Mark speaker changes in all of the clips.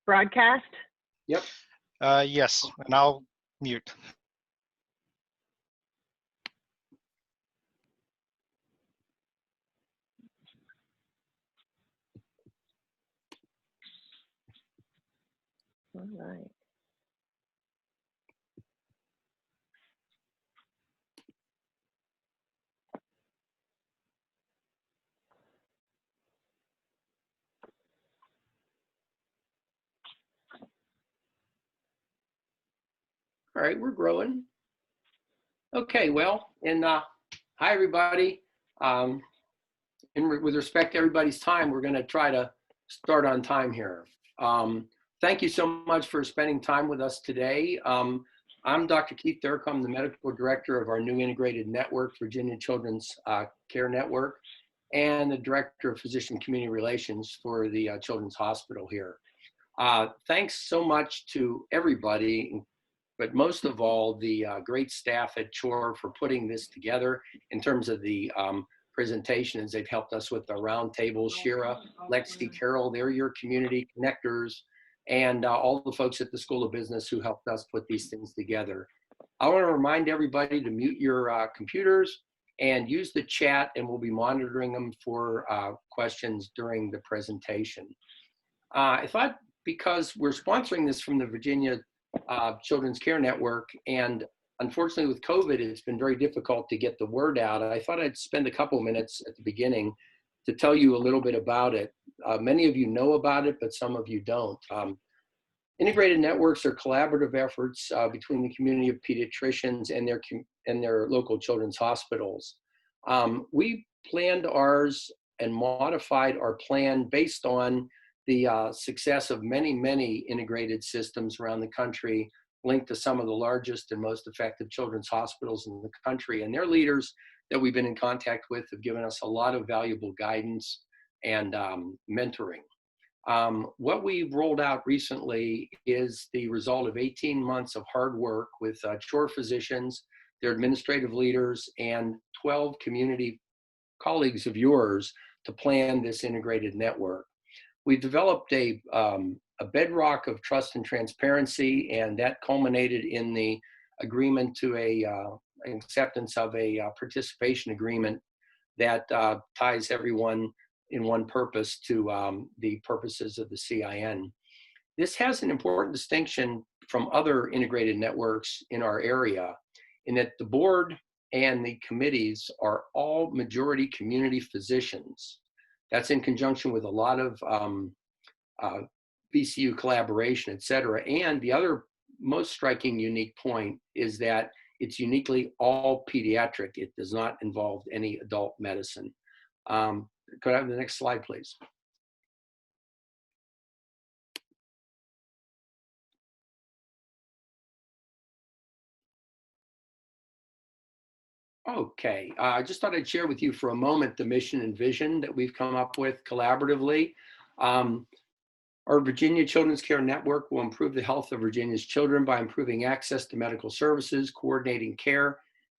Speaker 1: broadcast?
Speaker 2: Yep.
Speaker 3: Yes, and I'll mute.
Speaker 1: All right.
Speaker 2: All right, we're growing. Okay, well, and hi everybody. With respect to everybody's time, we're going to try to start on time here. Thank you so much for spending time with us today. I'm Dr. Keith Dirk. I'm the medical director of our new integrated network, Virginia Children's Care Network, and the director of physician community relations for the Children's Hospital here. Thanks so much to everybody, but most of all, the great staff at CHoR for putting this together in terms of the presentations. They've helped us with the roundtables. Shira, Lexi, Carol, they're your community connectors, and all the folks at the School of Business who helped us put these things together. I want to remind everybody to mute your computers and use the chat, and we'll be monitoring them for questions during the presentation. I thought, because we're sponsoring this from the Virginia Children's Care Network, and unfortunately with COVID, it's been very difficult to get the word out. I thought I'd spend a couple minutes at the beginning to tell you a little bit about it. Many of you know about it, but some of you don't. Integrated networks are collaborative efforts between the community of pediatricians and their local children's hospitals. We planned ours and modified our plan based on the success of many integrated systems around the country, linked to some of the largest and most effective children's hospitals in the country. And their leaders that we've been in contact with have given us a lot of valuable guidance and mentoring. What we've rolled out recently is the result of 18 months of hard work with CHoR physicians, their administrative leaders, and 12 community colleagues of yours to plan this integrated network. We've developed a bedrock of trust and transparency, and that culminated in the agreement to an acceptance of a participation agreement that ties everyone in one purpose to the purposes of the CIN. This has an important distinction from other integrated networks in our area, in that the board and the committees are all majority community physicians. That's in conjunction with a lot of VCU collaboration, et cetera. And the other most striking unique point is that it's uniquely all pediatric. It does not involve any adult medicine. Could I have the next slide, please? Okay, I just thought I'd share with you for a moment the mission and vision that we've come up with collaboratively. Our Virginia Children's Care Network will improve the health of Virginia's children by improving access to medical services, coordinating care,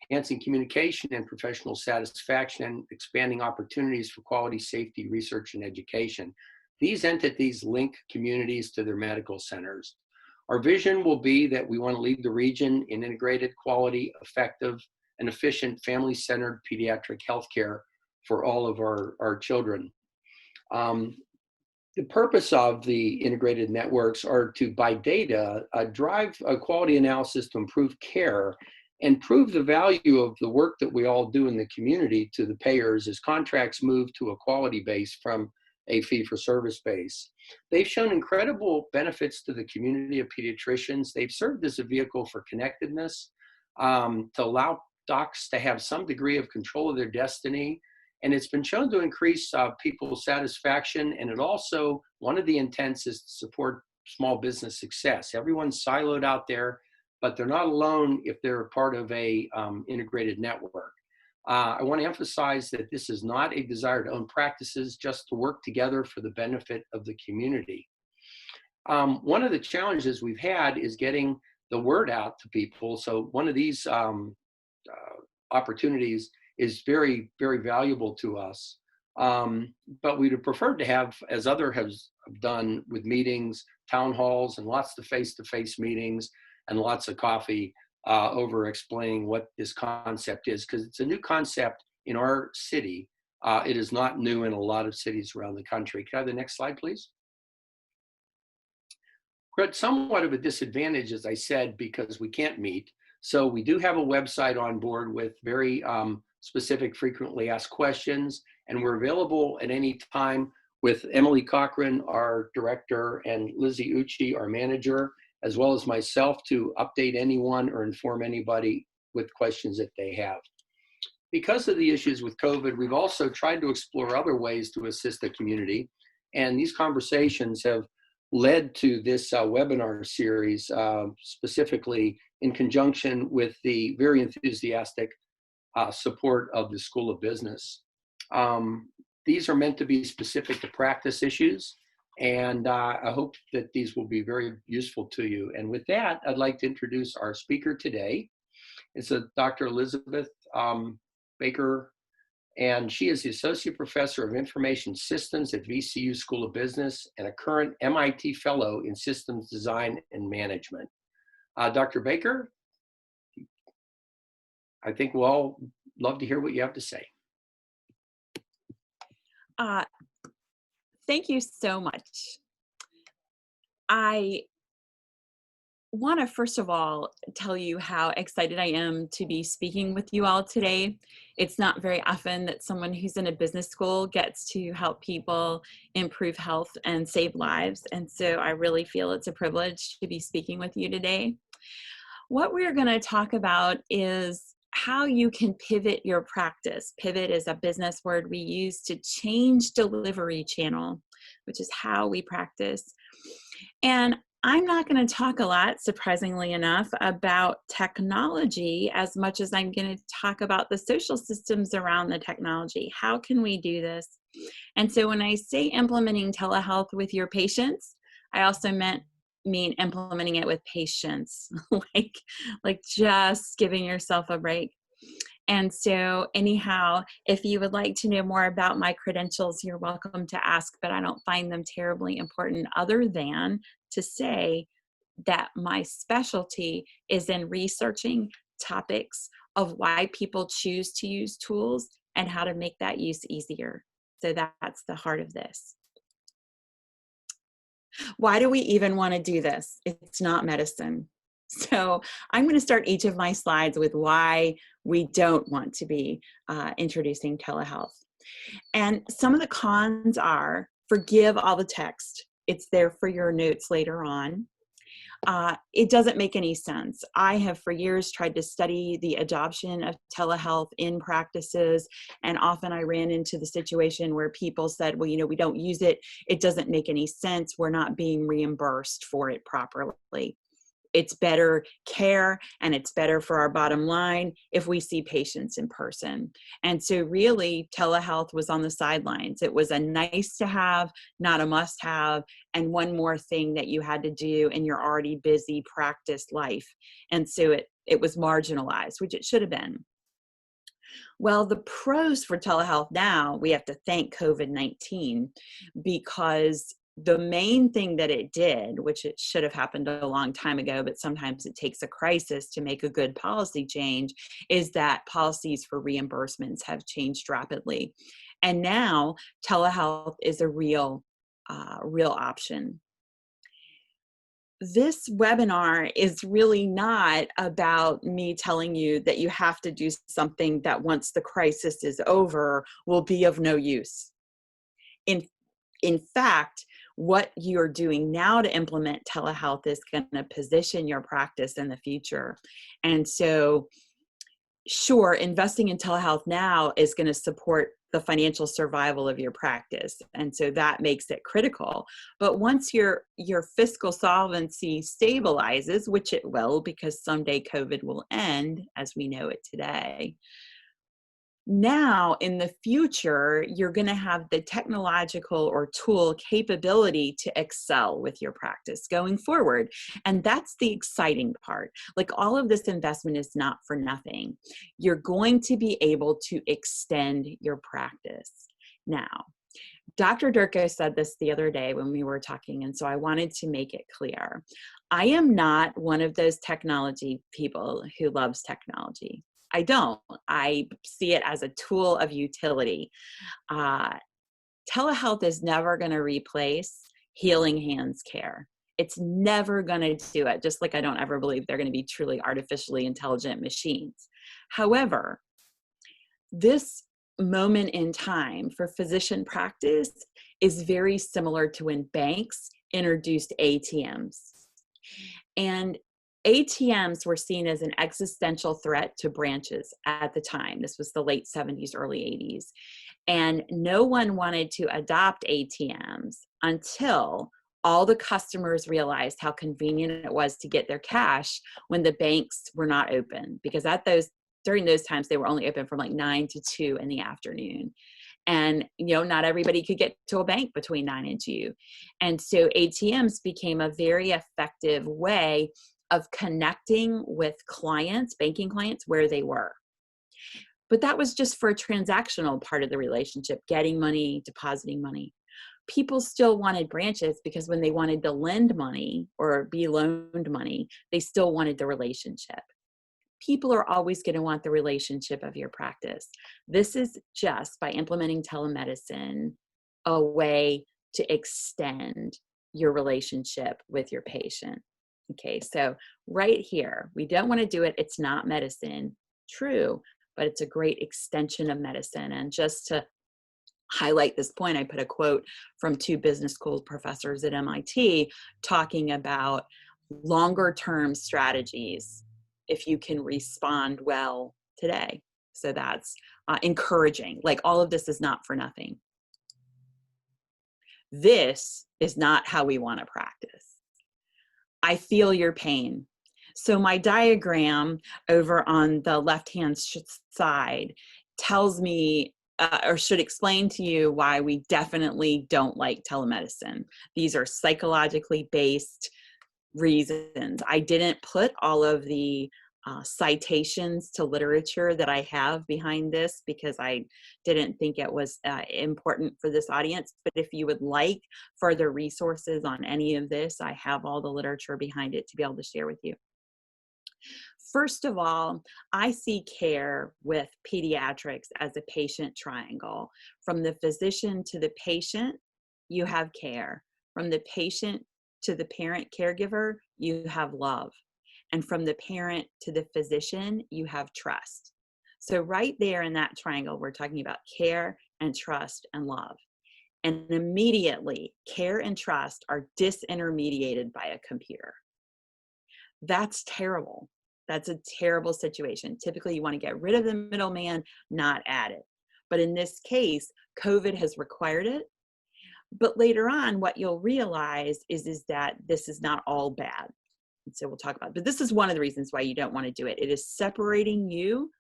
Speaker 2: enhancing communication and professional satisfaction, and expanding opportunities for quality, safety, research, and education. These entities link communities to their medical centers. Our vision will be that we want to lead the region in integrated, quality, effective, and efficient family-centered pediatric healthcare for all of our children. The purpose of the integrated networks are to, by data, drive a quality analysis to improve care and prove the value of the work that we all do in the community to the payers as contracts move to a quality base from a fee-for-service base. They've shown incredible benefits to the community of pediatricians. They've served as a vehicle for connectedness, to allow docs to have some degree of control of their destiny. And it's been shown to increase people's satisfaction. And it also, one of the intents is to support small business success. Everyone's siloed out there, but they're not alone if they're part of a integrated network. I want to emphasize that this is not a desire to own practices, just to work together for the benefit of the community. One of the challenges we've had is getting the word out to people. So one of these opportunities is very, very valuable to us. But we'd have preferred to have, as others have done with meetings, town halls and lots of face-to-face meetings and lots of coffee over explaining what this concept is, because it's a new concept in our city. It is not new in a lot of cities around the country. Can I have the next slide, please? We're at somewhat of a disadvantage, as I said, because we can't meet. So we do have a website on board with very specific frequently asked questions, and we're available at any time with Emily Cochran, our director, and Lizzie Ucci, our manager, as well as myself, to update anyone or inform anybody with questions that they have. Because of the issues with COVID, we've also tried to explore other ways to assist the community, and these conversations have led to this webinar series, specifically in conjunction with the very enthusiastic support of the School of Business. These are meant to be specific to practice issues, and I hope that these will be very useful to you. And with that, I'd like to introduce our speaker today. It's Dr. Elizabeth Baker, and she is the Associate Professor of Information Systems at VCU School of Business and a current MIT Fellow in Systems Design and Management. Dr. Baker, I think we'll all love to hear what you have to say.
Speaker 1: Thank you so much. I want to first of all tell you how excited I am to be speaking with you all today. It's not very often that someone who's in a business school gets to help people improve health and save lives, and so I really feel it's a privilege to be speaking with you today. What we're going to talk about is how you can pivot your practice. Pivot is a business word we use to change delivery channel, which is how we practice. And I'm not going to talk a lot, surprisingly enough, about technology as much as I'm going to talk about the social systems around the technology. How can we do this? And so when I say implementing telehealth with your patients, I also mean implementing it with patience, like just giving yourself a break. And so anyhow, if you would like to know more about my credentials, you're welcome to ask, but I don't find them terribly important other than to say that my specialty is in researching topics of why people choose to use tools and how to make that use easier. So that's the heart of this. Why do we even want to do this? It's not medicine. So I'm going to start each of my slides with why we don't want to be introducing telehealth. And some of the cons are, forgive all the text. It's there for your notes later on. It doesn't make any sense. I have for years tried to study the adoption of telehealth in practices, and often I ran into the situation where people said, well, we don't use it. It doesn't make any sense. We're not being reimbursed for it properly. It's better care and it's better for our bottom line if we see patients in person. And so really telehealth was on the sidelines. It was a nice to have, not a must have, and one more thing that you had to do in your already busy practice life. And so it was marginalized, which it should have been. Well, the pros for telehealth now, we have to thank COVID-19, because the main thing that it did, which it should have happened a long time ago, but sometimes it takes a crisis to make a good policy change, is that policies for reimbursements have changed rapidly. And now telehealth is a real option. This webinar is really not about me telling you that you have to do something that once the crisis is over will be of no use. In fact, what you're doing now to implement telehealth is going to position your practice in the future. And so, sure, investing in telehealth now is going to support the financial survival of your practice. And so that makes it critical. But once your fiscal solvency stabilizes, which it will, because someday COVID will end as we know it today, now in the future, you're going to have the technological or tool capability to excel with your practice going forward. And that's the exciting part. Like, all of this investment is not for nothing. You're going to be able to extend your practice. Now, Dr. Durko said this the other day when we were talking, and so I wanted to make it clear. I am not one of those technology people who loves technology. I don't. I see it as a tool of utility. Uh, Telehealth is never going to replace healing hands care. It's never going to do it, just like I don't ever believe they're going to be truly artificially intelligent machines. However, this moment in time for physician practice is very similar to when banks introduced ATMs. And ATMs were seen as an existential threat to branches at the time. This was the late 70s, early 80s. And no one wanted to adopt ATMs until all the customers realized how convenient it was to get their cash when the banks were not open. Because during those times, they were only open from like 9 to 2 in the afternoon. And, not everybody could get to a bank between 9 and 2. And so ATMs became a very effective way of connecting with clients, banking clients, where they were. But that was just for a transactional part of the relationship, getting money, depositing money. People still wanted branches because when they wanted to lend money or be loaned money, they still wanted the relationship. People are always going to want the relationship of your practice. This is just by implementing telemedicine a way to extend your relationship with your patient. Okay, so right here, we don't want to do it. It's not medicine. True, but it's a great extension of medicine. And just to highlight this point, I put a quote from 2 business school professors at MIT talking about longer term strategies if you can respond well today. So that's encouraging. Like, all of this is not for nothing. This is not how we want to practice. I feel your pain. So my diagram over on the left-hand side tells me or should explain to you why we definitely don't like telemedicine. These are psychologically based reasons. I didn't put all of the citations to literature that I have behind this because I didn't think it was important for this audience. But if you would like further resources on any of this, I have all the literature behind it to be able to share with you. First of all, I see care with pediatrics as a patient triangle. From the physician to the patient, you have care. From the patient to the parent caregiver, you have love. And from the parent to the physician, you have trust. So right there in that triangle, we're talking about care and trust and love. And immediately, care and trust are disintermediated by a computer. That's terrible. That's a terrible situation. Typically, you want to get rid of the middleman, not add it. But in this case, COVID has required it. But later on, what you'll realize is that this is not all bad. And so we'll talk about it. But this is one of the reasons why you don't want to do it. It is separating you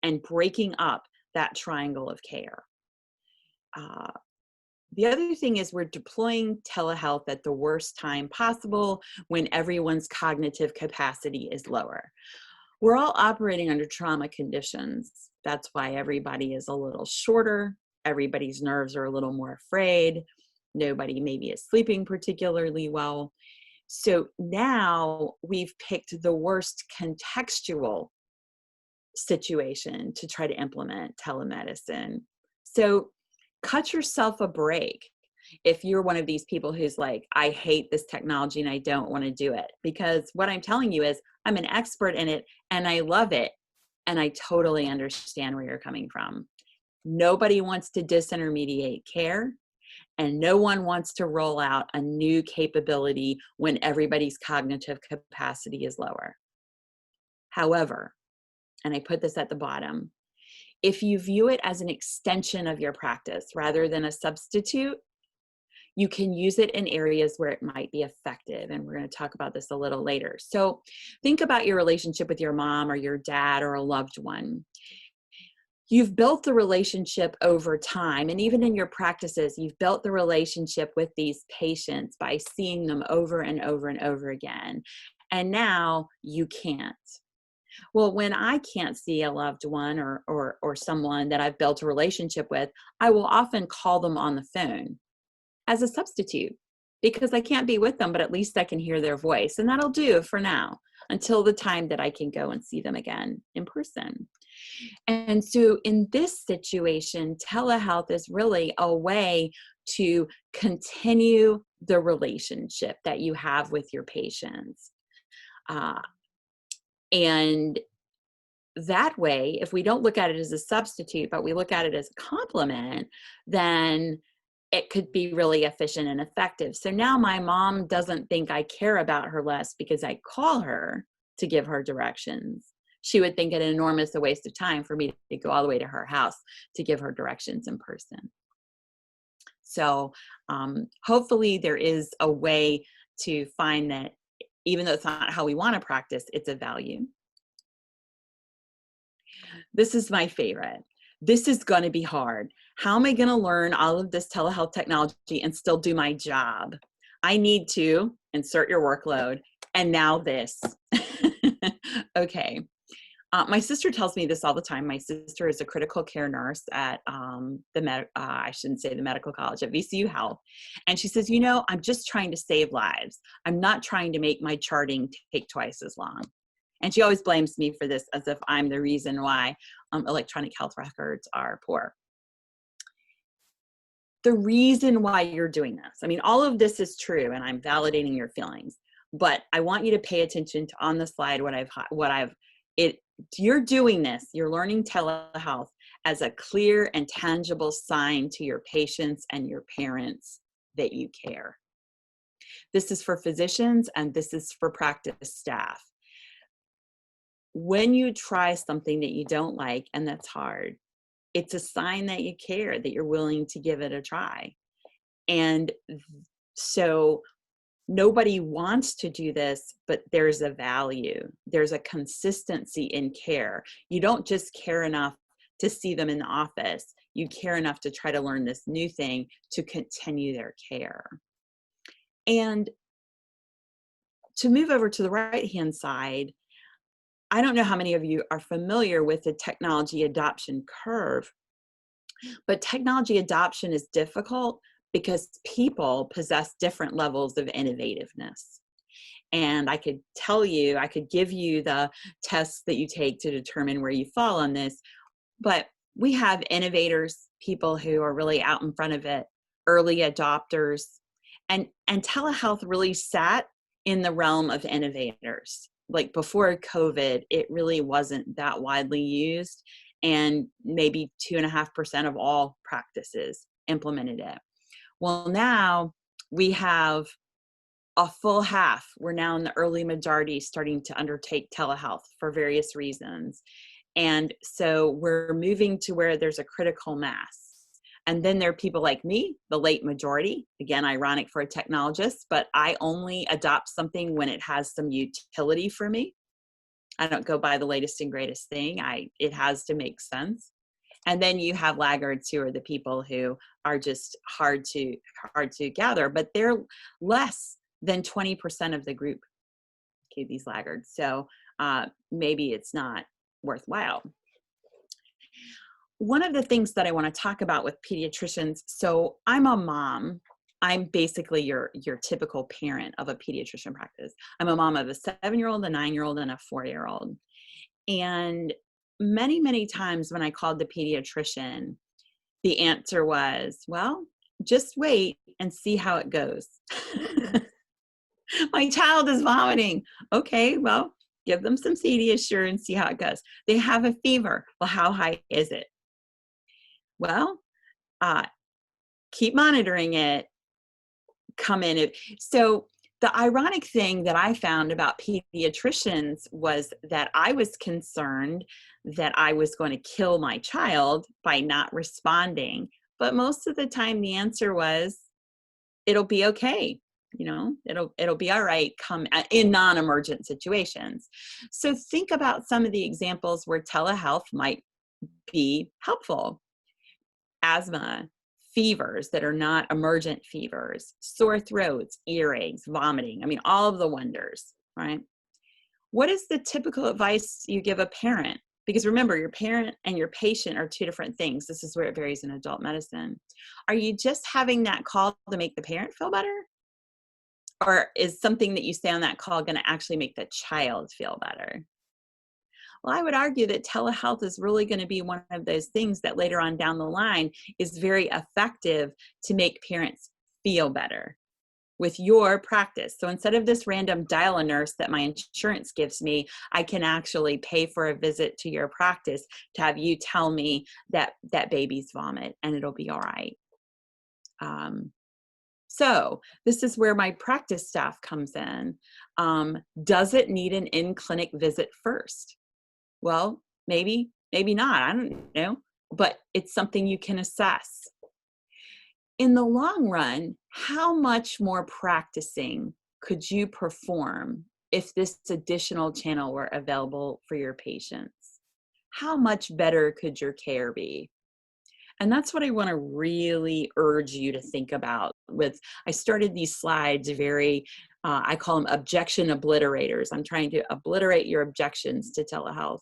Speaker 1: and breaking up that triangle of care. The other thing is we're deploying telehealth at the worst time possible when everyone's cognitive capacity is lower. We're all operating under trauma conditions. That's why everybody is a little shorter. Everybody's nerves are a little more afraid. Nobody maybe is sleeping particularly well. So now we've picked the worst contextual situation to try to implement telemedicine. So cut yourself a break if you're one of these people who's like, I hate this technology and I don't want to do it. Because what I'm telling you is I'm an expert in it and I love it. And I totally understand where you're coming from. Nobody wants to disintermediate care. And no one wants to roll out a new capability when everybody's cognitive capacity is lower. However, and I put this at the bottom, if you view it as an extension of your practice rather than a substitute, you can use it in areas where it might be effective. And we're going to talk about this a little later. So think about your relationship with your mom or your dad or a loved one. You've built the relationship over time, and even in your practices, you've built the relationship with these patients by seeing them over and over and over again. And now you can't. Well, when I can't see a loved one or someone that I've built a relationship with, I will often call them on the phone as a substitute because I can't be with them, but at least I can hear their voice. And that'll do for now until the time that I can go and see them again in person. And so in this situation, telehealth is really a way to continue the relationship that you have with your patients. And that way, if we don't look at it as a substitute, but we look at it as a complement, then it could be really efficient and effective. So now my mom doesn't think I care about her less because I call her to give her directions. She would think it an enormous waste of time for me to go all the way to her house to give her directions in person. So hopefully there is a way to find that even though it's not how we want to practice, it's a value. This is my favorite. This is going to be hard. How am I going to learn all of this telehealth technology and still do my job? I need to insert your workload. And now this. Okay. My sister tells me this all the time. My sister is a critical care nurse at I shouldn't say the medical college, at VCU Health. And she says, you know, I'm just trying to save lives. I'm not trying to make my charting take twice as long. And she always blames me for this as if I'm the reason why electronic health records are poor. The reason why you're doing this, I mean, all of this is true and I'm validating your feelings, but I want you to pay attention to on the slide you're doing this, you're learning telehealth as a clear and tangible sign to your patients and your parents that you care. This is for physicians and this is for practice staff. When you try something that you don't like and that's hard, it's a sign that you care, that you're willing to give it a try. And so nobody wants to do this, but there's a value. There's a consistency in care. You don't just care enough to see them in the office. You care enough to try to learn this new thing to continue their care. And to move over to the right-hand side, I don't know how many of you are familiar with the technology adoption curve, but technology adoption is difficult because people possess different levels of innovativeness. And I could give you the tests that you take to determine where you fall on this, but we have innovators, people who are really out in front of it, early adopters, and telehealth really sat in the realm of innovators. Like before COVID, it really wasn't that widely used, and maybe 2.5% of all practices implemented it. Well, now we have a full half. We're now in the early majority starting to undertake telehealth for various reasons. And so we're moving to where there's a critical mass. And then there are people like me, the late majority, again, ironic for a technologist, but I only adopt something when it has some utility for me. I don't go by the latest and greatest thing. It has to make sense. And then you have laggards who are the people who are just hard to gather, but they're less than 20% of the group, okay, these laggards. So maybe it's not worthwhile. One of the things that I want to talk about with pediatricians, so I'm a mom. I'm basically your typical parent of a pediatrician practice. I'm a mom of a 7-year-old, a 9-year-old, and a 4-year-old. And many, many times when I called the pediatrician, the answer was, well, just wait and see how it goes. My child is vomiting. Okay, well, give them some Pediasure and see how it goes. They have a fever. Well, how high is it? Well, keep monitoring it, come in. So the ironic thing that I found about pediatricians was that I was concerned that I was going to kill my child by not responding. But most of the time the answer was, it'll be okay. You know, it'll be all right come in non-emergent situations. So think about some of the examples where telehealth might be helpful. Asthma, fevers that are not emergent fevers, sore throats, earaches, vomiting. I mean, all of the wonders, right? What is the typical advice you give a parent Because remember, your parent and your patient are two different things. This is where it varies in adult medicine. Are you just having that call to make the parent feel better? Or is something that you say on that call going to actually make the child feel better? Well, I would argue that telehealth is really going to be one of those things that later on down the line is very effective to make parents feel better with your practice. So instead of this random dial-a-nurse that my insurance gives me, I can actually pay for a visit to your practice to have you tell me that baby's vomit and it'll be all right. So this is where my practice staff comes in. Does it need an in-clinic visit first? Well, maybe not, I don't know, but it's something you can assess. In the long run, how much more practicing could you perform if this additional channel were available for your patients? How much better could your care be? And that's what I want to really urge you to think about with, I started these slides very, I call them objection obliterators. I'm trying to obliterate your objections to telehealth.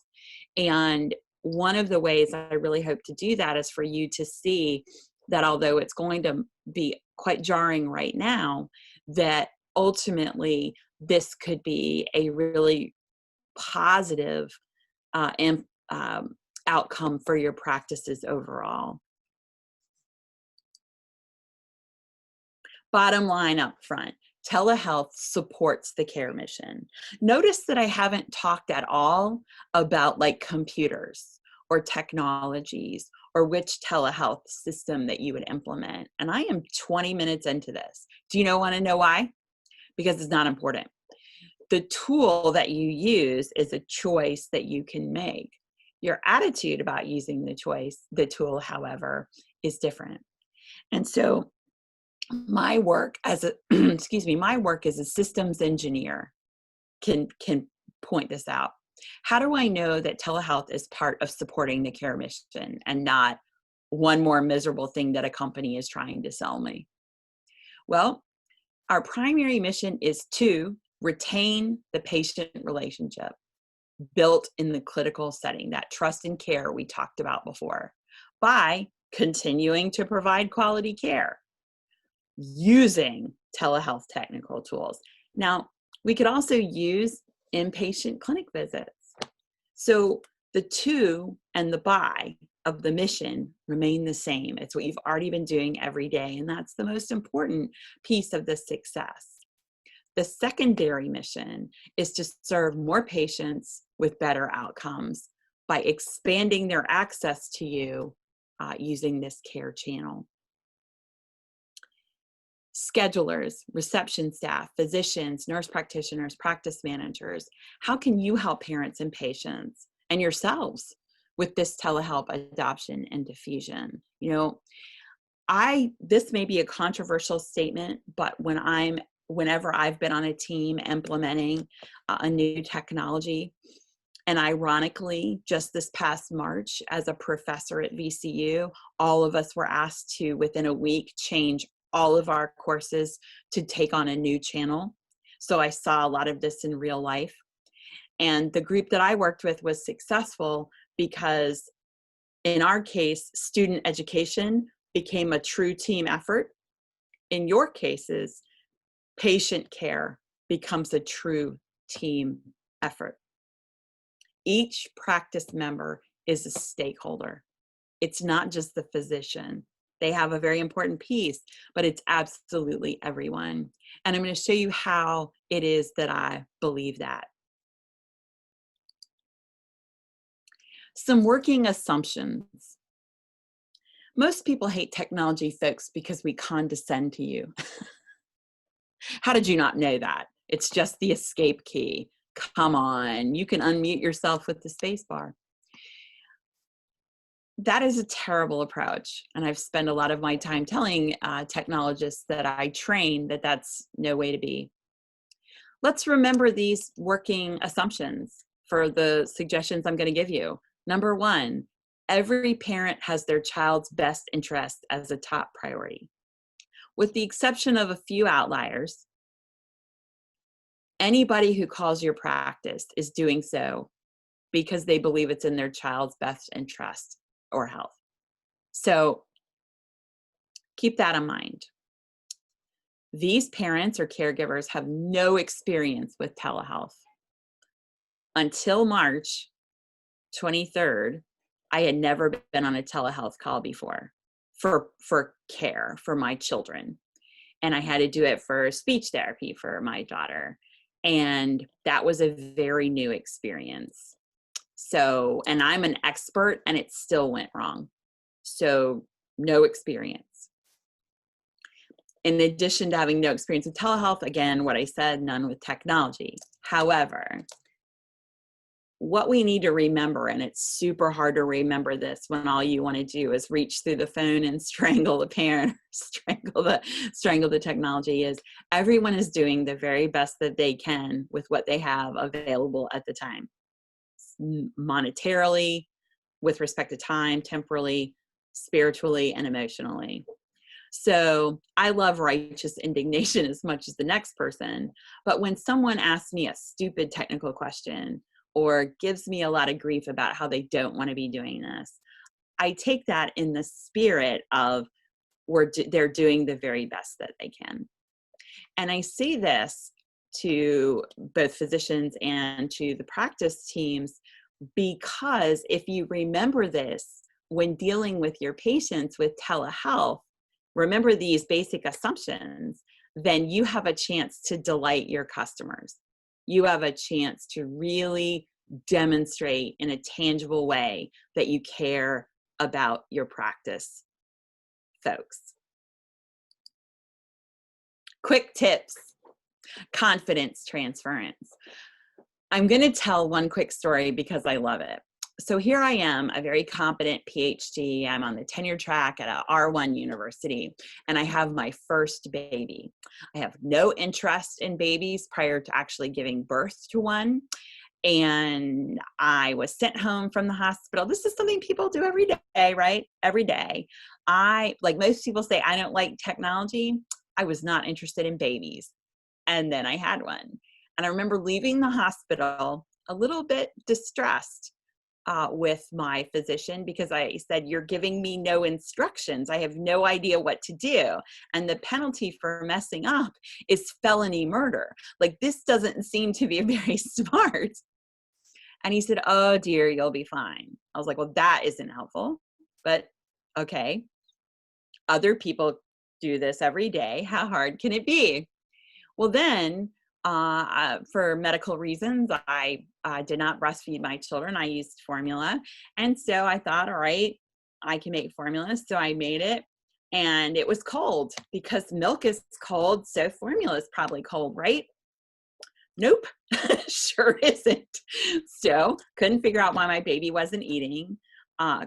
Speaker 1: And one of the ways I really hope to do that is for you to see that although it's going to be quite jarring right now, that ultimately this could be a really positive and outcome for your practices overall. Bottom line up front, telehealth supports the care mission. Notice that I haven't talked at all about like computers or technologies or which telehealth system that you would implement. And I am 20 minutes into this. Do you want to know why? Because it's not important. The tool that you use is a choice that you can make. Your attitude about using the tool, however, is different. And so my work as a my work as a systems engineer can point this out. How do I know that telehealth is part of supporting the care mission and not one more miserable thing that a company is trying to sell me? Well, our primary mission is to retain the patient relationship built in the clinical setting, that trust and care we talked about before, by continuing to provide quality care using telehealth technical tools. Now, we could also use inpatient clinic visits. So the to and the by of the mission remain the same. It's what you've already been doing every day, and that's the most important piece of the success. The secondary mission is to serve more patients with better outcomes by expanding their access to you using this care channel. Schedulers, reception staff, physicians, nurse practitioners, practice managers, how can you help parents and patients and yourselves with this telehealth adoption and diffusion? This may be a controversial statement, but whenever I've been on a team implementing a new technology, and ironically, just this past March, as a professor at VCU, all of us were asked to, within a week, change all of our courses to take on a new channel. So I saw a lot of this in real life. And the group that I worked with was successful because, in our case, student education became a true team effort. In your cases, patient care becomes a true team effort. Each practice member is a stakeholder. It's not just the physician. They have a very important piece, but it's absolutely everyone. And I'm going to show you how it is that I believe that. Some working assumptions. Most people hate technology, folks, because we condescend to you. How did you not know that? It's just the escape key. Come on, you can unmute yourself with the space bar. That is a terrible approach. And I've spent a lot of my time telling technologists that I train that that's no way to be. Let's remember these working assumptions for the suggestions I'm going to give you. Number one, every parent has their child's best interest as a top priority. With the exception of a few outliers, anybody who calls your practice is doing so because they believe it's in their child's best interest or health. So keep that in mind. These parents or caregivers have no experience with telehealth. Until March 23rd, I had never been on a telehealth call before for care for my children. And I had to do it for speech therapy for my daughter. And that was a very new experience. So, and I'm an expert and it still went wrong. So no experience. In addition to having no experience with telehealth, again, what I said, none with technology. However, what we need to remember, and it's super hard to remember this when all you want to do is reach through the phone and strangle the parent, strangle the technology, is everyone is doing the very best that they can with what they have available at the time, monetarily, with respect to time, temporally, spiritually, and emotionally. So I love righteous indignation as much as the next person, but when someone asks me a stupid technical question or gives me a lot of grief about how they don't want to be doing this, I take that in the spirit of they're doing the very best that they can. And I say this to both physicians and to the practice teams because if you remember this when dealing with your patients with telehealth, remember these basic assumptions, then you have a chance to delight your customers. You have a chance to really demonstrate in a tangible way that you care about your practice folks. Quick tips, confidence transference. I'm going to tell one quick story because I love it. So here I am, a very competent PhD. I'm on the tenure track at a R1 university, and I have my first baby. I have no interest in babies prior to actually giving birth to one. And I was sent home from the hospital. This is something people do every day, right? Every day. Like most people say, I don't like technology. I was not interested in babies. And then I had one. And I remember leaving the hospital a little bit distressed with my physician because I said, you're giving me no instructions. I have no idea what to do. And the penalty for messing up is felony murder. Like, this doesn't seem to be very smart. And he said, oh dear, you'll be fine. I was like, well, that isn't helpful, but okay. Other people do this every day. How hard can it be? Well, then for medical reasons, I did not breastfeed my children. I used formula. And so I thought, all right, I can make formula. So I made it, and it was cold because milk is cold. So formula is probably cold, right? Nope, sure isn't. So couldn't figure out why my baby wasn't eating.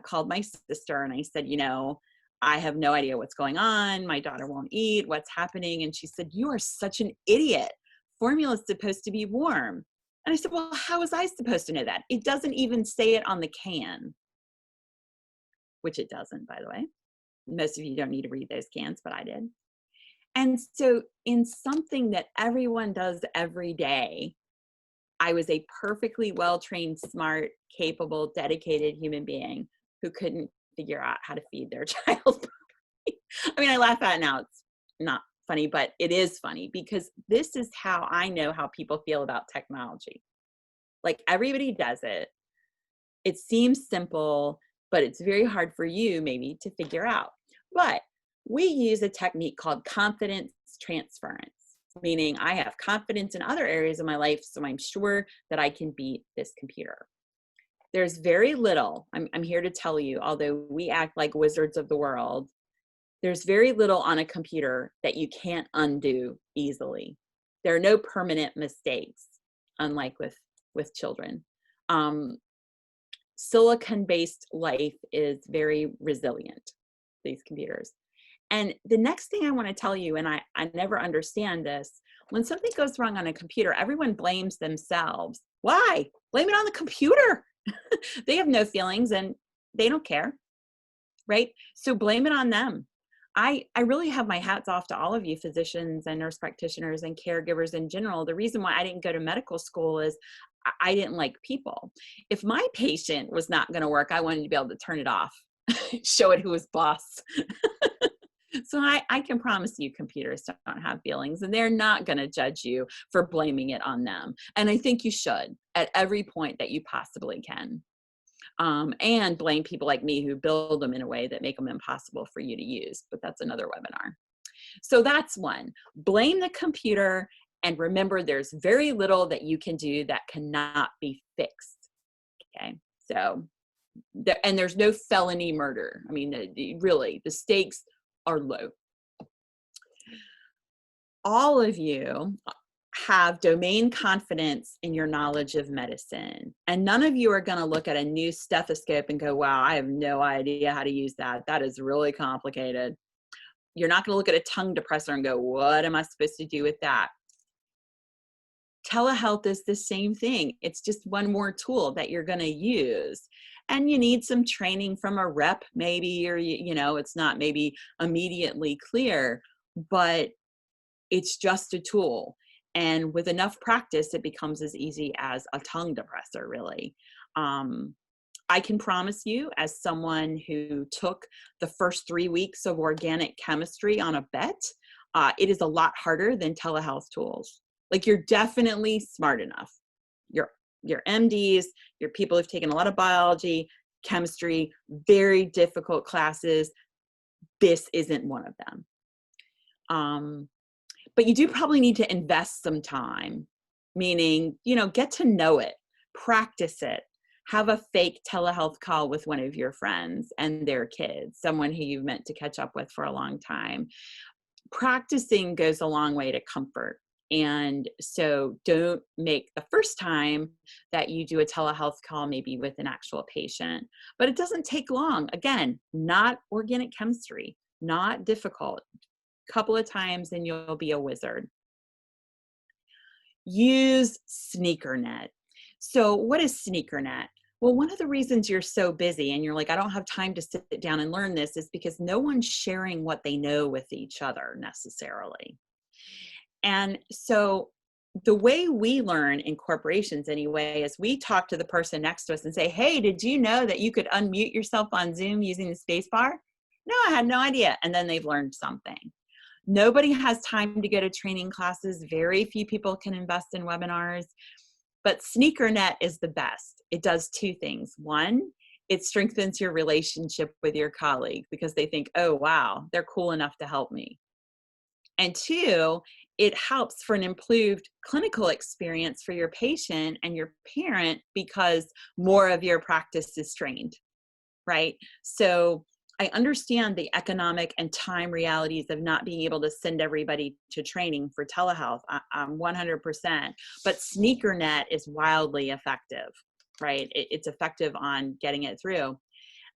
Speaker 1: Called my sister and I said, you know, I have no idea what's going on. My daughter won't eat. What's happening? And she said, you are such an idiot. Formula is supposed to be warm. And I said, well, how was I supposed to know that? It doesn't even say it on the can, which it doesn't, by the way. Most of you don't need to read those cans, but I did. And so in something that everyone does every day, I was a perfectly well-trained, smart, capable, dedicated human being who couldn't figure out how to feed their child properly. I mean, I laugh at it now. It's not funny, but it is funny because this is how I know how people feel about technology. Like, everybody does it. It seems simple, but it's very hard for you maybe to figure out. But we use a technique called confidence transference, meaning I have confidence in other areas of my life, so I'm sure that I can beat this computer. There's very little, I'm here to tell you, although we act like wizards of the world, there's very little on a computer that you can't undo easily. There are no permanent mistakes, unlike with children. Silicon-based life is very resilient, these computers. And the next thing I want to tell you, and I never understand this, when something goes wrong on a computer, everyone blames themselves. Why? Blame it on the computer. They have no feelings and they don't care, right? So blame it on them. I really have my hats off to all of you physicians and nurse practitioners and caregivers in general. The reason why I didn't go to medical school is I didn't like people. If my patient was not going to work, I wanted to be able to turn it off, show it who was boss. So I can promise you computers don't have feelings, and they're not going to judge you for blaming it on them. And I think you should at every point that you possibly can. And blame people like me who build them in a way that make them impossible for you to use. But that's another webinar. So that's one. Blame the computer, and remember there's very little that you can do that cannot be fixed. Okay, so and there's no felony murder. I mean, really, the stakes are low. All of you have domain confidence in your knowledge of medicine. And none of you are going to look at a new stethoscope and go, wow, I have no idea how to use that. That is really complicated. You're not going to look at a tongue depressor and go, what am I supposed to do with that? Telehealth is the same thing. It's just one more tool that you're going to use. And you need some training from a rep, maybe, or, you know, it's not maybe immediately clear, but it's just a tool. And with enough practice, it becomes as easy as a tongue depressor, really. I can promise you, as someone who took the first 3 weeks of organic chemistry on a bet, it is a lot harder than telehealth tools. Like, you're definitely smart enough. Your MDs, your people who've taken a lot of biology, chemistry, very difficult classes. This isn't one of them. But you do probably need to invest some time, meaning, you know, get to know it, practice it, have a fake telehealth call with one of your friends and their kids, someone who you've meant to catch up with for a long time. Practicing goes a long way to comfort. And so don't make the first time that you do a telehealth call maybe with an actual patient, but it doesn't take long. Again, not organic chemistry, not difficult. Couple of times and you'll be a wizard. Use SneakerNet. So what is SneakerNet? Well, one of the reasons you're so busy and you're like, I don't have time to sit down and learn this, is because no one's sharing what they know with each other necessarily. And so the way we learn in corporations anyway, is we talk to the person next to us and say, hey, did you know that you could unmute yourself on Zoom using the space bar? No, I had no idea. And then they've learned something. Nobody has time to go to training classes. Very few people can invest in webinars, but SneakerNet is the best. It does two things. One, it strengthens your relationship with your colleague because they think, oh, wow, they're cool enough to help me. And two, it helps for an improved clinical experience for your patient and your parent because more of your practice is trained, right? So I understand the economic and time realities of not being able to send everybody to training for telehealth. I'm 100%, but SneakerNet is wildly effective, right? It's effective on getting it through.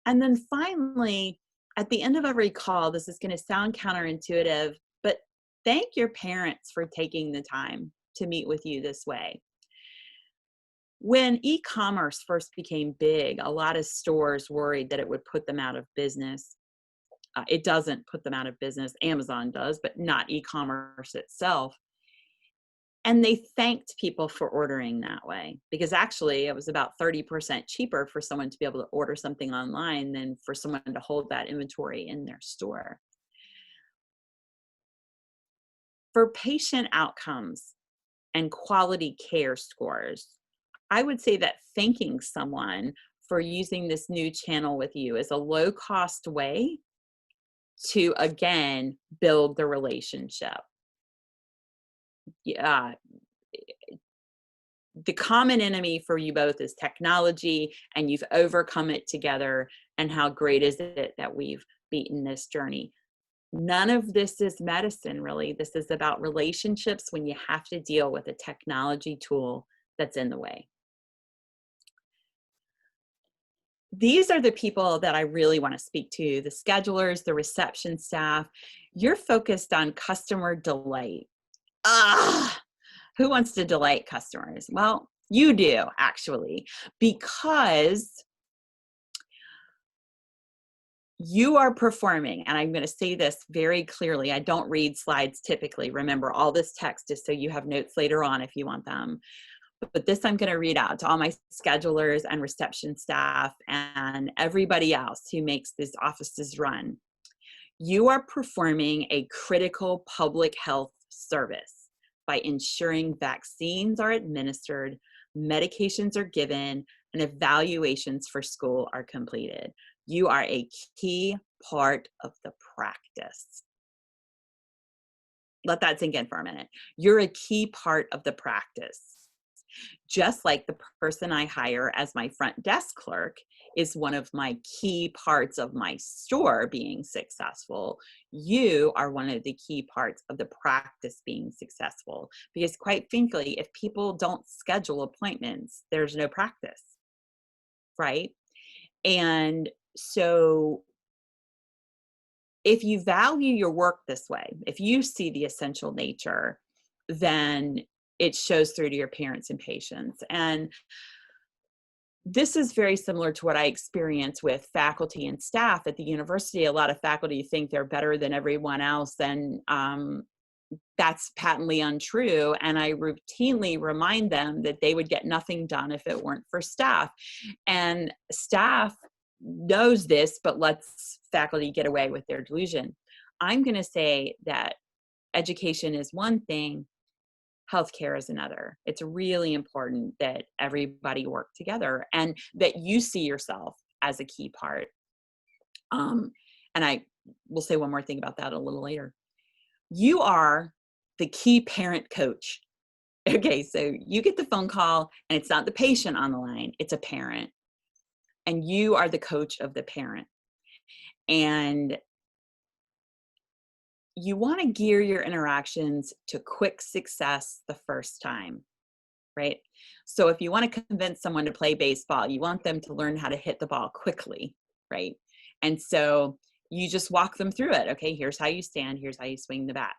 Speaker 1: And then finally, at the end of every call, this is going to sound counterintuitive, but thank your parents for taking the time to meet with you this way. When e-commerce first became big, a lot of stores worried that it would put them out of business. It doesn't put them out of business. Amazon does, but not e-commerce itself. And they thanked people for ordering that way because actually it was about 30% cheaper for someone to be able to order something online than for someone to hold that inventory in their store. For patient outcomes and quality care scores, I would say that thanking someone for using this new channel with you is a low-cost way to, again, build the relationship. Yeah, the common enemy for you both is technology, and you've overcome it together, and how great is it that we've beaten this journey. None of this is medicine, really. This is about relationships when you have to deal with a technology tool that's in the way. These are the people that I really want to speak to, the schedulers, the reception staff. You're focused on customer delight. Who wants to delight customers? Well, you do, actually, because you are performing, and I'm going to say this very clearly. I don't read slides typically. Remember, all this text is so you have notes later on if you want them. but this I'm going to read out to all my schedulers and reception staff and everybody else who makes these offices run. You are performing a critical public health service by ensuring vaccines are administered, medications are given, and evaluations for school are completed. You are a key part of the practice. Let that sink in for a minute. You're a key part of the practice. Just like the person I hire as my front desk clerk is one of my key parts of my store being successful, you are one of the key parts of the practice being successful. Because quite frankly, if people don't schedule appointments, there's no practice, right? And so if you value your work this way, if you see the essential nature, then it shows through to your parents and patients. And this is very similar to what I experience with faculty and staff at the university. A lot of faculty think they're better than everyone else, and that's patently untrue. And I routinely remind them that they would get nothing done if it weren't for staff. And staff knows this, but lets faculty get away with their delusion. I'm going to say that education is one thing, healthcare is another. It's really important that everybody work together and that you see yourself as a key part. And I will say one more thing about that a little later. You are the key parent coach. Okay, so you get the phone call and it's not the patient on the line, it's a parent. And you are the coach of the parent. And you want to gear your interactions to quick success the first time, right? So if you want to convince someone to play baseball, you want them to learn how to hit the ball quickly, right? And so you just walk them through it. Okay, here's how you stand, here's how you swing the bat.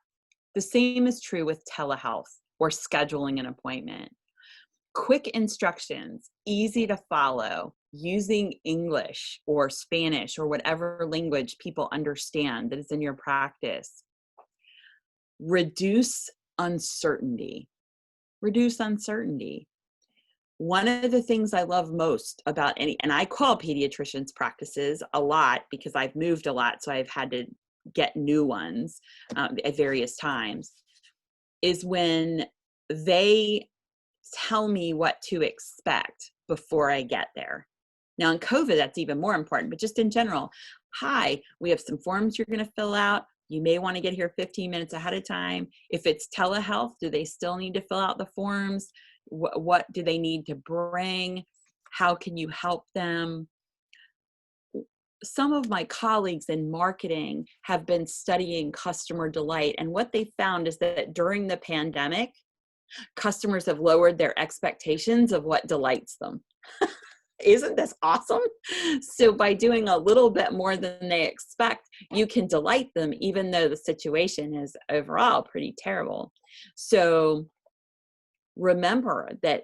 Speaker 1: The same is true with telehealth or scheduling an appointment. Quick instructions, easy to follow, using English or Spanish or whatever language people understand that is in your practice. Reduce uncertainty. Reduce uncertainty. One of the things I love most about and I call pediatricians' practices a lot because I've moved a lot, so I've had to get new ones at various times, is when they tell me what to expect before I get there. Now in COVID, that's even more important, but just in general, hi, we have some forms you're going to fill out. You may want to get here 15 minutes ahead of time. If it's telehealth, do they still need to fill out the forms? What do they need to bring? How can you help them? Some of my colleagues in marketing have been studying customer delight, and what they found is that during the pandemic, customers have lowered their expectations of what delights them. Isn't this awesome? So by doing a little bit more than they expect, you can delight them, even though the situation is overall pretty terrible. So remember that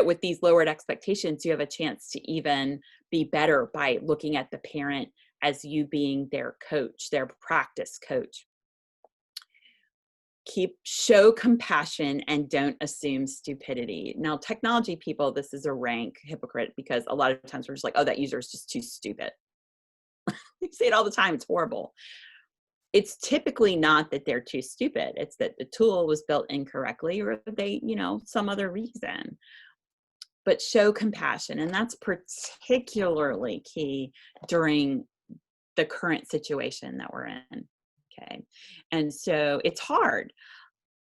Speaker 1: with these lowered expectations, you have a chance to even be better by looking at the parent as you being their coach, their practice coach. Show compassion and don't assume stupidity. Now, technology people, this is a rank hypocrite because a lot of times we're just like, oh, that user is just too stupid. You say it all the time, it's horrible. It's typically not that they're too stupid. It's that the tool was built incorrectly or they, some other reason. But show compassion, and that's particularly key during the current situation that we're in. Okay. And so it's hard.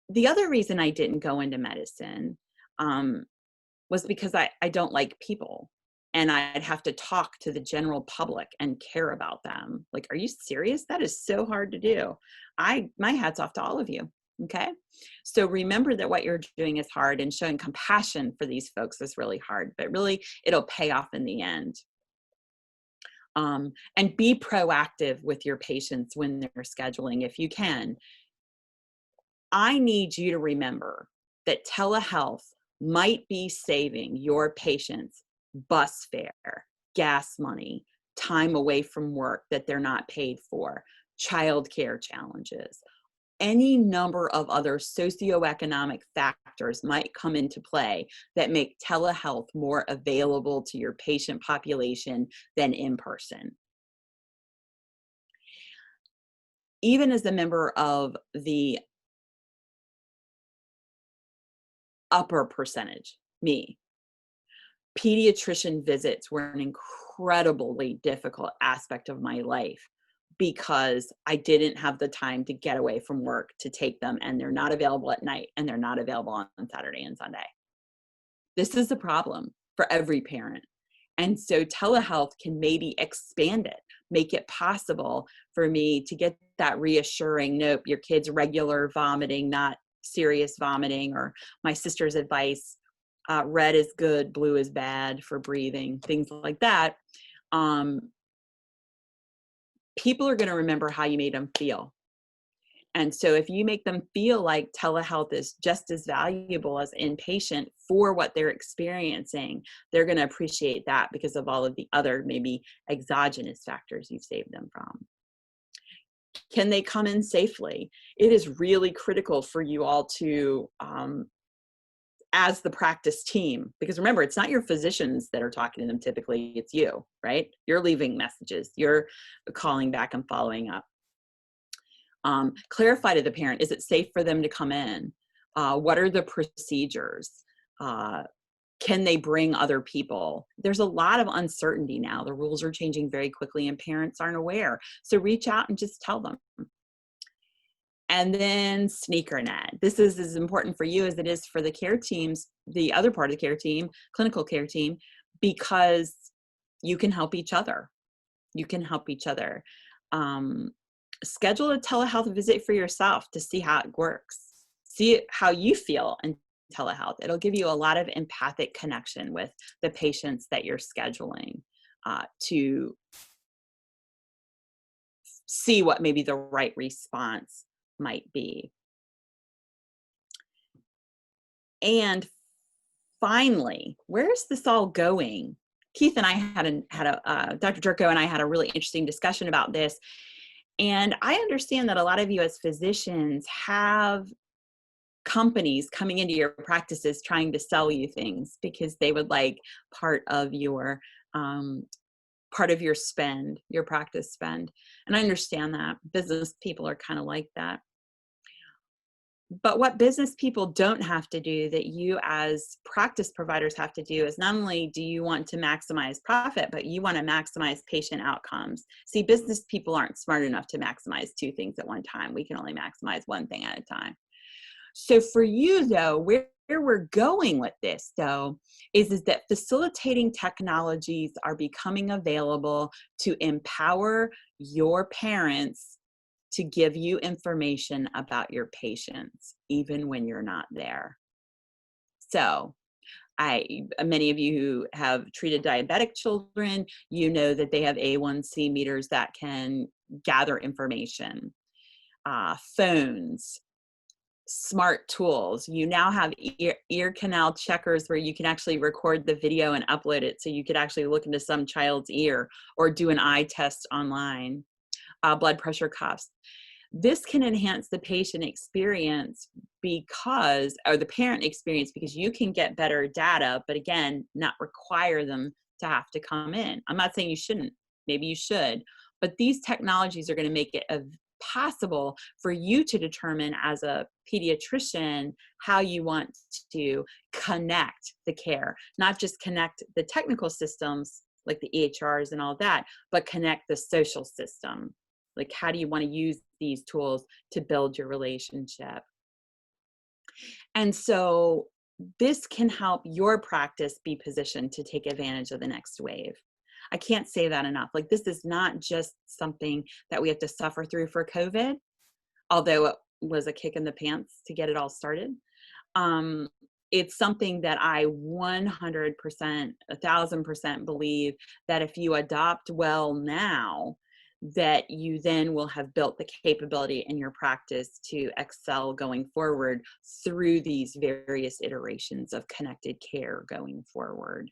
Speaker 1: The other reason I didn't go into medicine was because I don't like people, and I'd have to talk to the general public and care about them. Like, are you serious? That is so hard to do. My hat's off to all of you. Okay. So remember that what you're doing is hard, and showing compassion for these folks is really hard, but really it'll pay off in the end. And be proactive with your patients when they're scheduling if you can. I need you to remember that telehealth might be saving your patients bus fare, gas money, time away from work that they're not paid for, childcare challenges, any number of other socioeconomic factors might come into play that make telehealth more available to your patient population than in person. Even as a member of the upper percentage, me, pediatrician visits were an incredibly difficult aspect of my life because I didn't have the time to get away from work to take them, and they're not available at night, and they're not available on Saturday and Sunday. This is a problem for every parent. And so telehealth can maybe expand it, make it possible for me to get that reassuring, nope, your kid's regular vomiting, not serious vomiting, or my sister's advice, red is good, blue is bad for breathing, things like that. People are going to remember how you made them feel. And so if you make them feel like telehealth is just as valuable as inpatient for what they're experiencing, they're going to appreciate that because of all of the other maybe exogenous factors you've saved them from. Can they come in safely? It is really critical for you all to, as the practice team, because remember, it's not your physicians that are talking to them typically, it's you, right? You're leaving messages, you're calling back and following up. Clarify to the parent, is it safe for them to come in? What are the procedures? Can they bring other people? There's a lot of uncertainty now. The rules are changing very quickly and parents aren't aware. So reach out and just tell them. And then SneakerNet. This is as important for you as it is for the care teams, the other part of the care team, clinical care team, because you can help each other. You can help each other. Schedule a telehealth visit for yourself to see how it works. See how you feel in telehealth. It'll give you a lot of empathic connection with the patients that you're scheduling to see what maybe the right response might be. And finally, where is this all going? Keith and I Dr. Turco and I had a really interesting discussion about this. And I understand that a lot of you as physicians have companies coming into your practices trying to sell you things because they would like part of your spend, your practice spend. And I understand that business people are kind of like that. But what business people don't have to do that you as practice providers have to do is not only do you want to maximize profit, but you want to maximize patient outcomes. See, business people aren't smart enough to maximize two things at one time. We can only maximize one thing at a time. So for you though, where we're going with this though, is that facilitating technologies are becoming available to empower your parents to give you information about your patients, even when you're not there. So many of you who have treated diabetic children, you know that they have A1C meters that can gather information. Phones, smart tools. You now have ear canal checkers where you can actually record the video and upload it so you could actually look into some child's ear or do an eye test online. Blood pressure cuffs. This can enhance the patient experience or the parent experience because you can get better data, but again, not require them to have to come in. I'm not saying you shouldn't, maybe you should, but these technologies are going to make it possible for you to determine as a pediatrician how you want to connect the care, not just connect the technical systems like the EHRs and all that, but connect the social system. Like, how do you want to use these tools to build your relationship? And so this can help your practice be positioned to take advantage of the next wave. I can't say that enough. Like, this is not just something that we have to suffer through for COVID, although it was a kick in the pants to get it all started. It's something that I 100%, 1,000% believe that if you adopt well now, that you then will have built the capability in your practice to excel going forward through these various iterations of connected care going forward.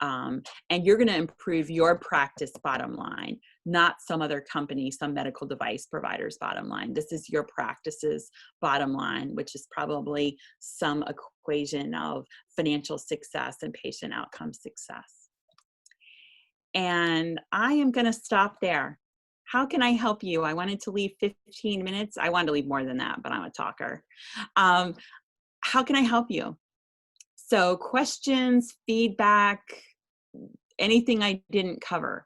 Speaker 1: And you're going to improve your practice bottom line, not some other company, some medical device provider's bottom line. This is your practice's bottom line, which is probably some equation of financial success and patient outcome success. And I am going to stop there. How can I help you? I wanted to leave 15 minutes. I wanted to leave more than that, but I'm a talker. How can I help you? So questions, feedback, anything I didn't cover.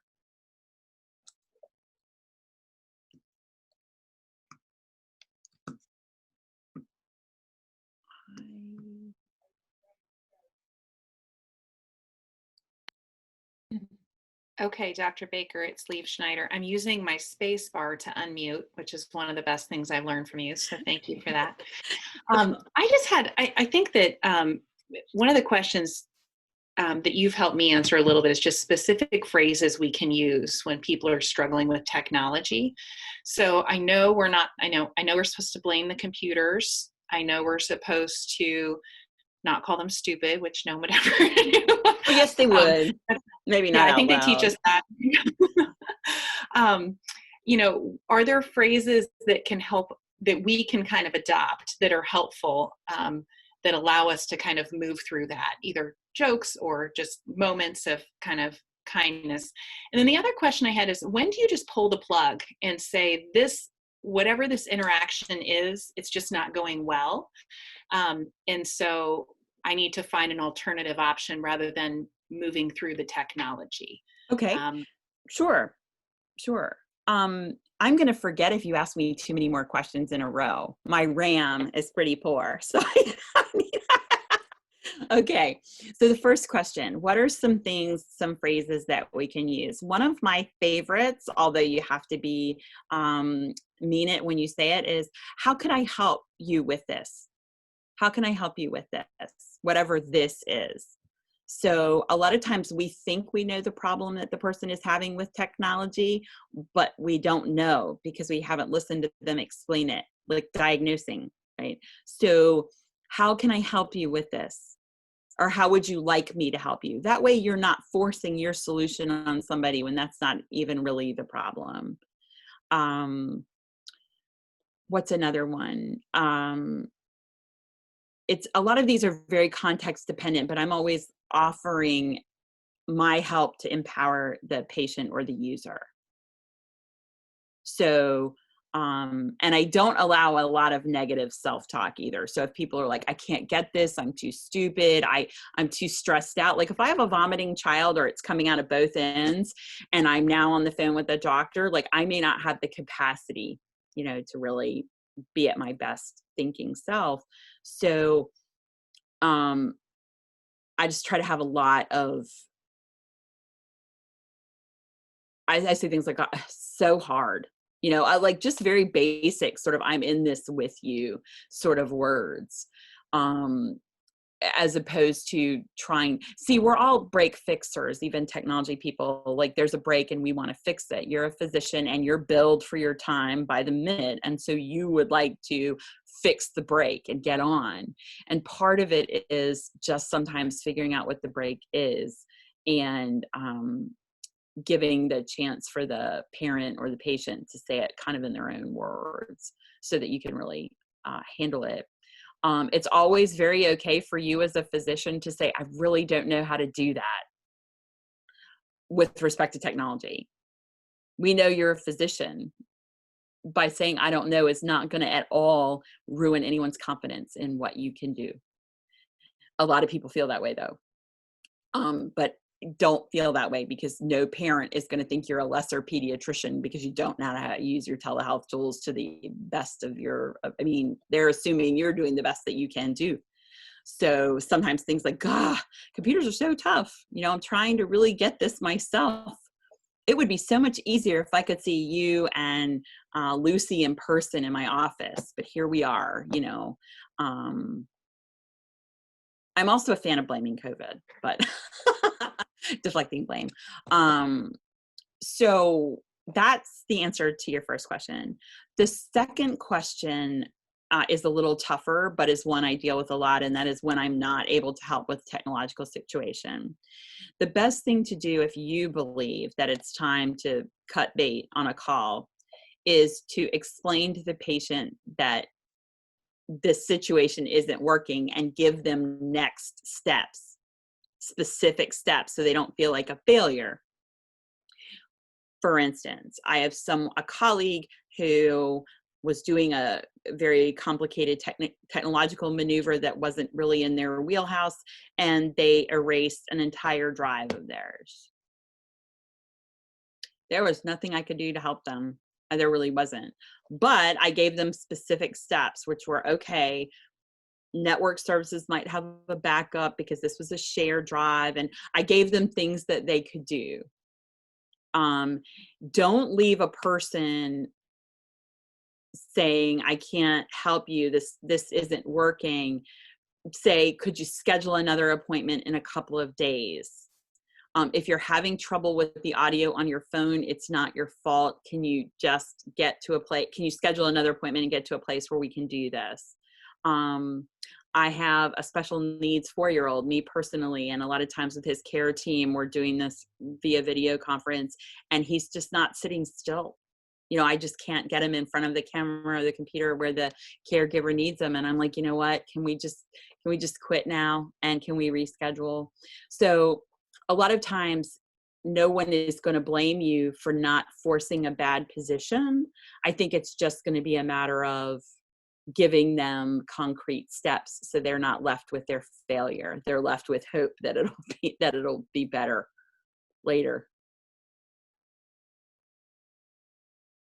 Speaker 4: Okay, Dr. Baker, it's Liev Schneider. I'm using my space bar to unmute, which is one of the best things I've learned from you. So thank you for that. I think that one of the questions that you've helped me answer a little bit is just specific phrases we can use when people are struggling with technology. So I know we're supposed to blame the computers. I know we're supposed to not call them stupid, which no one would ever do.
Speaker 1: Well, yes, they would. Maybe not.
Speaker 4: Yeah, I think they teach us that. Are there phrases that can help, that we can kind of adopt, that are helpful, that allow us to kind of move through that, either jokes or just moments of kind of kindness? And then the other question I had is, when do you just pull the plug and say, this, whatever this interaction is, it's just not going well, and so I need to find an alternative option rather than moving through the technology?
Speaker 1: Okay, sure. I'm going to forget if you ask me too many more questions in a row. My RAM is pretty poor. So okay, so the first question, what are some things, some phrases that we can use? One of my favorites, although you have to be mean it when you say it, is, how could I help you with this? How can I help you with this? Whatever this is. So a lot of times we think we know the problem that the person is having with technology, but we don't know because we haven't listened to them explain it, like diagnosing, right? So how can I help you with this? Or how would you like me to help you? That way you're not forcing your solution on somebody when that's not even really the problem. What's another one? It's a lot of these are very context dependent, but I'm always offering my help to empower the patient or the user. So, and I don't allow a lot of negative self-talk either. So if people are like, I can't get this, I'm too stupid, I'm too stressed out. Like if I have a vomiting child or it's coming out of both ends and I'm now on the phone with a doctor, like I may not have the capacity, to really be at my best thinking self. So, I just try to have a lot of, I say things like, so hard, I like just very basic sort of, I'm in this with you sort of words, as opposed to we're all break fixers, even technology people, like there's a break and we want to fix it. You're a physician and you're billed for your time by the minute. And so you would like to fix the break and get on. And part of it is just sometimes figuring out what the break is and giving the chance for the parent or the patient to say it kind of in their own words so that you can really handle it. It's always very okay for you as a physician to say, I really don't know how to do that with respect to technology. We know you're a physician. By saying, I don't know, is not going to at all ruin anyone's confidence in what you can do. A lot of people feel that way though. But don't feel that way, because no parent is going to think you're a lesser pediatrician because you don't know how to use your telehealth tools to the best of they're assuming you're doing the best that you can do. So sometimes things like, computers are so tough. I'm trying to really get this myself. It would be so much easier if I could see you and Lucy in person in my office, but here we are, I'm also a fan of blaming COVID, but deflecting blame. So that's the answer to your first question. The second question, is a little tougher, but is one I deal with a lot, and that is when I'm not able to help with technological situation. The best thing to do if you believe that it's time to cut bait on a call is to explain to the patient that this situation isn't working and give them next steps, specific steps, so they don't feel like a failure. For instance, I have a colleague who was doing a very complicated technological maneuver that wasn't really in their wheelhouse, and they erased an entire drive of theirs. There was nothing I could do to help them. There really wasn't. But I gave them specific steps, which were, okay, network services might have a backup because this was a shared drive, and I gave them things that they could do. Don't leave a person saying, I can't help you, this isn't working. Say, could you schedule another appointment in a couple of days? If you're having trouble with the audio on your phone, it's not your fault. Can you just get to a place? Can you schedule another appointment and get to a place where we can do this? I have a special needs 4-year-old, me personally, and a lot of times with his care team, we're doing this via video conference, and he's just not sitting still. I just can't get him in front of the camera or the computer where the caregiver needs him. And I'm like, you know what? Can we just quit now? And can we reschedule? So a lot of times, no one is going to blame you for not forcing a bad position. I think it's just going to be a matter of giving them concrete steps so they're not left with their failure. They're left with hope that it'll be better later.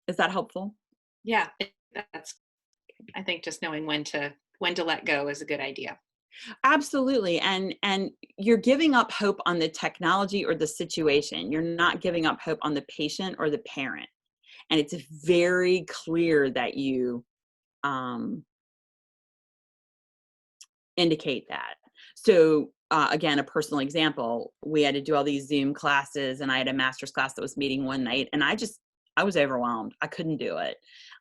Speaker 1: Is that helpful?
Speaker 4: Yeah, that's, I think just knowing when to let go is a good idea.
Speaker 1: Absolutely. And you're giving up hope on the technology or the situation. You're not giving up hope on the patient or the parent. And it's very clear that you indicate that. So again, a personal example, we had to do all these Zoom classes, and I had a master's class that was meeting one night, and I was overwhelmed. I couldn't do it.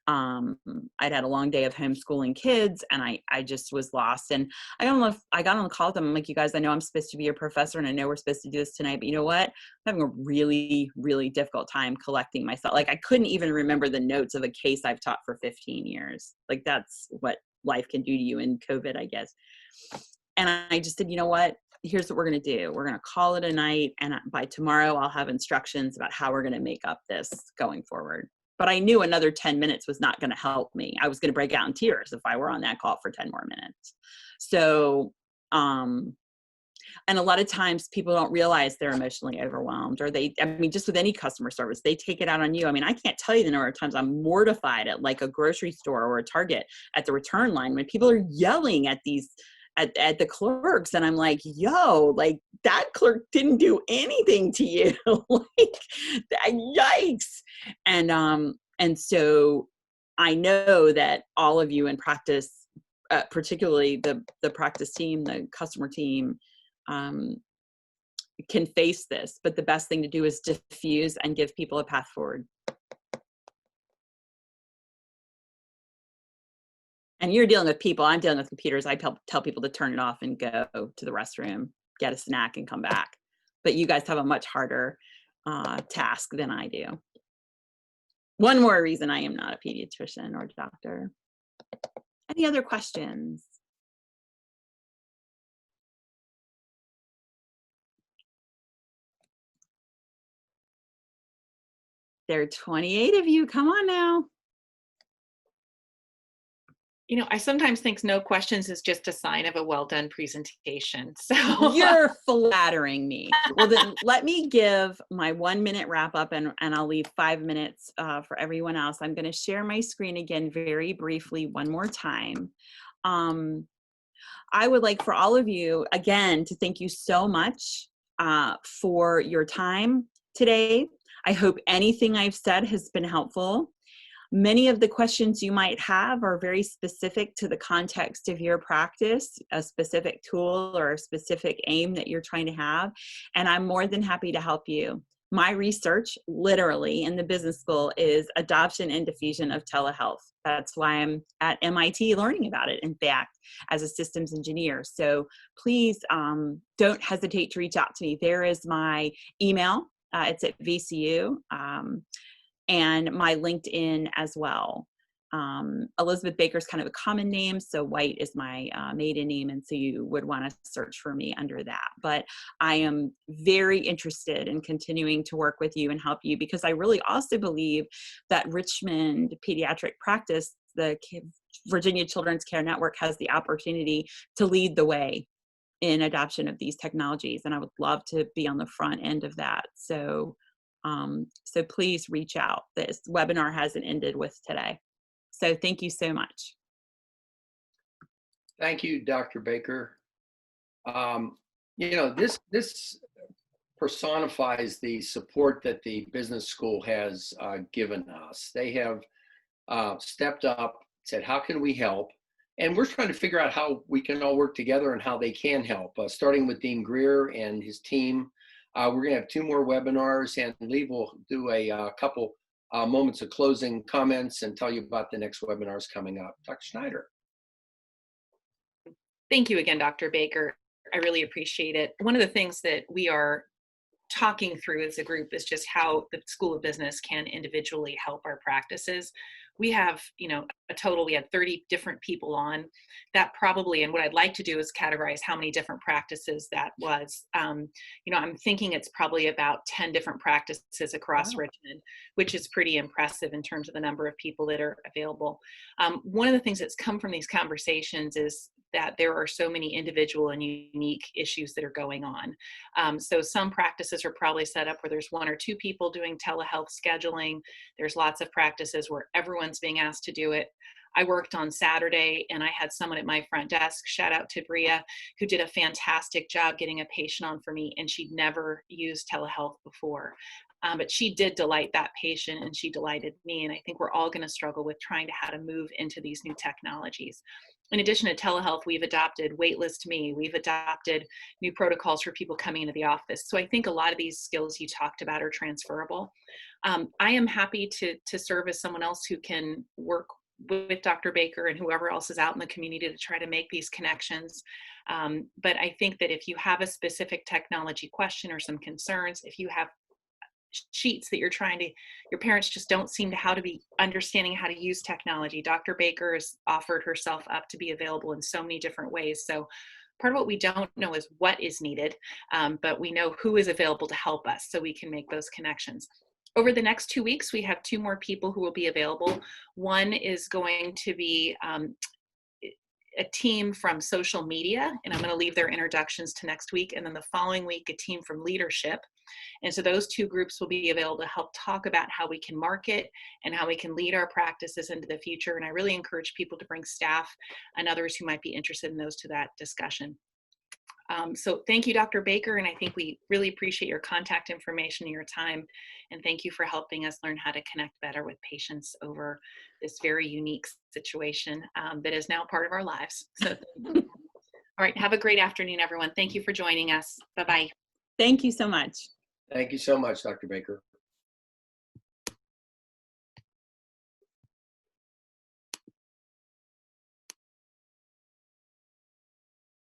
Speaker 1: I'd had a long day of homeschooling kids, and I just was lost. And I got on the call with them. I'm like, you guys, I know I'm supposed to be your professor, and I know we're supposed to do this tonight, but you know what? I'm having a really, really difficult time collecting myself. Like, I couldn't even remember the notes of a case I've taught for 15 years. Like, that's what life can do to you in COVID, I guess. And I just said, you know what? Here's what we're going to do. We're going to call it a night. And by tomorrow, I'll have instructions about how we're going to make up this going forward. But I knew another 10 minutes was not going to help me. I was going to break out in tears if I were on that call for 10 more minutes. So, and a lot of times people don't realize they're emotionally overwhelmed, or just with any customer service, they take it out on you. I mean, I can't tell you the number of times I'm mortified at like a grocery store or a Target at the return line when people are yelling at at the clerks, and I'm like, yo, like, that clerk didn't do anything to you. Like, yikes. And so I know that all of you in practice, particularly the practice team, the customer team, can face this, but the best thing to do is diffuse and give people a path forward. And you're dealing with people, I'm dealing with computers. I tell people to turn it off and go to the restroom, get a snack, and come back. But you guys have a much harder task than I do. One more reason I am not a pediatrician or doctor. Any other questions? There are 28 of you. Come on now.
Speaker 4: I sometimes think no questions is just a sign of a well-done presentation. So
Speaker 1: You're flattering me. Well, then let me give my 1-minute wrap up, and I'll leave 5 minutes for everyone else. I'm going to share my screen again very briefly one more time. I would like for all of you, again, to thank you so much for your time today. I hope anything I've said has been helpful. Many of the questions you might have are very specific to the context of your practice, a specific tool or a specific aim that you're trying to have, and I'm more than happy to help you. my research literally in the business school is adoption and diffusion of telehealth. That's why I'm at MIT learning about it, in fact, as a systems engineer. So please don't hesitate to reach out to me. There is my email. It's at VCU, and my LinkedIn as well. Elizabeth Baker is kind of a common name, so White is my maiden name, and so you would want to search for me under that. But I am very interested in continuing to work with you and help you, because I really also believe that Richmond Pediatric Practice, the Virginia Children's Care Network, has the opportunity to lead the way in adoption of these technologies, and I would love to be on the front end of that. So, so please reach out. This webinar hasn't ended with today. So thank you so much.
Speaker 2: Thank you, Dr. Baker. You know, this personifies the support that the business school has given us. They have stepped up, said, how can we help? And we're trying to figure out how we can all work together and how they can help, starting with Dean Greer and his team. We're going to have 2 more webinars, and Lee will do a couple moments of closing comments and tell you about the next webinars coming up. Dr. Schneider.
Speaker 4: Thank you again, Dr. Baker. I really appreciate it. One of the things that we are talking through as a group is just how the School of Business can individually help our practices. We have, you know, we had 30 different people on that probably, and what I'd like to do is categorize how many different practices that was. You know, I'm thinking it's probably about 10 different practices across Richmond, which is pretty impressive in terms of the number of people that are available. One of the things that's come from these conversations is that there are so many individual and unique issues that are going on. So some practices are probably set up where there's 1 or 2 people doing telehealth scheduling. There's lots of practices where everyone's being asked to do it. I worked on Saturday and I had someone at my front desk, shout out to Bria, who did a fantastic job getting a patient on for me, and she'd never used telehealth before. But she did delight that patient and she delighted me. And I think we're all going to struggle with trying to how to move into these new technologies. In addition to telehealth, we've adopted Waitlist Me. We've adopted new protocols for people coming into the office. So I think a lot of these skills you talked about are transferable. I am happy to serve as someone else who can work with Dr. Baker and whoever else is out in the community to try to make these connections. But I think that if you have a specific technology question or some concerns, if you have sheets that your parents just don't seem to be understanding how to use technology, Dr. Baker has offered herself up to be available in so many different ways. So part of what we don't know is what is needed, but we know who is available to help us so we can make those connections. Over the next 2 weeks, we have 2 more people who will be available. One is going to be a team from social media, and I'm going to leave their introductions to next week. And then the following week, a team from leadership. And so those 2 groups will be available to help talk about how we can market and how we can lead our practices into the future. And I really encourage people to bring staff and others who might be interested in those to that discussion. So thank you, Dr. Baker, and I think we really appreciate your contact information and your time, and thank you for helping us learn how to connect better with patients over this very unique situation that is now part of our lives. So, all right, have a great afternoon, everyone. Thank you for joining us. Bye-bye.
Speaker 1: Thank you so much.
Speaker 2: Thank you so much, Dr. Baker.